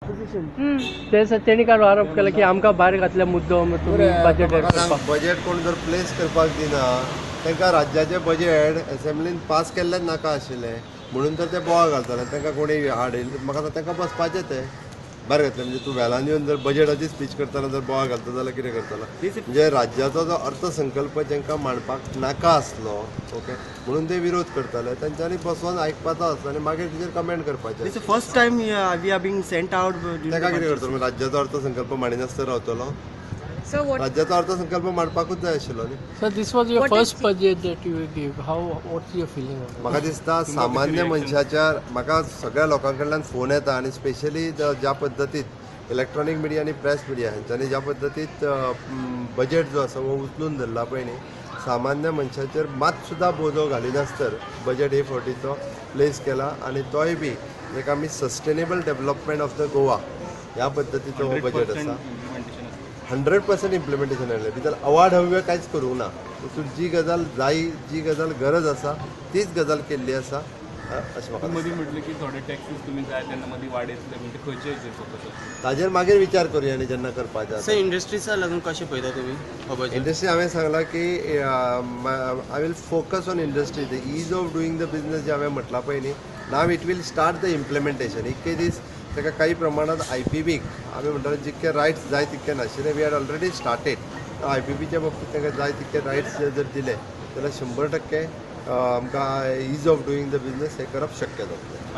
तेणी काय आरोप केला की आमकां भायर घातल्या मुद्दम तुम्ही बजेट कोण जर प्लेस करपाक दिना तांकां राज्याचें बजेट असेंब्लीन पास केल्लेच नाका आशिल्लें म्हणून तर ते बोवाळ घालताले तांकां कोणी हाडिल्ले म्हाका तांकां बसपाचें तें भायर घातलें म्हणजे तूं वेळान येवन जर बजेटाची स्पीच करताना जर बोवाळ घालता जाल्यार कितें करतलो म्हणजे राज्याचो जो अर्थसंकल्प जांकां मांडपाक नाका आसलो ओके म्हणून ते विरोध करताले तांच्यांनी बसोन आयकपाचो आसलो आनी मागीर तेजेर कमेंट करपाचें first time we are being sent out ताका कितें करतलो राज्याचो अर्थसंकल्प मांडिनासतना रावतलो So what? राज्याचो अर्थसंकल्प मांडपाकूच जाय आशिल्लो न्ही sir this was your What first is- budget that you give how what's your feeling म्हाका दिसता सामान्य मनशाच्या म्हाका सगळ्या लोकां कडल्यान फोन येता आनी स्पेशली ज्या पद्दतीत इलेक्ट्रॉनीक मिडिया आनी प्रेस मिडिया हांच्यांनी ज्या पद्दतीत बजेट जो आसा हो उचलून धरला पळय न्ही सामान्य मनशाचेर मात सुद्दां बोजो घालिनासतर बजेट हे फावटीचो प्लेस केला आनी तोय बी एक आमी sustainable development of the Goa ह्या पद्दतीचो हो बजेट आसा 100% इम्प्लिमेंटेशन आयलें भितर अवाढव्य कांयच करूंक ना तातूंत जी गजाल जाय जी गजाल गरज आसा तीच गजाल केल्ली आसा अशें म्हाका मदीं म्हटलें की थोडे टॅक्सीस तुमी जाय तेन्ना मदीं वाडयतले म्हणजे खंयचे हेजेर फोकस आसा ताजेर मागीर विचार करुया न्ही जेन्ना करपाचें सर इंडस्ट्रीचा लागून कशें पळयता तुमी हो बजेट इंडस्ट्री हांवें सांगलां की I will focus on industry the ease of doing the business जे हांवें म्हटलां पळय न्ही नाव it will start the implementation इतके दीस ताका काही प्रमाणात IPBक आमी म्हणटाले जितके रायट्स जाय तितके नाशिल्ले वी हॅड ऑलरेडी स्टार्टेड IPBच्या बाबतींत तांकां जाय तितके रायट्स जर दिले जाल्यार 100% आमकां ईज ऑफ डुईंग द बिजनस हें करप शक्य जातलें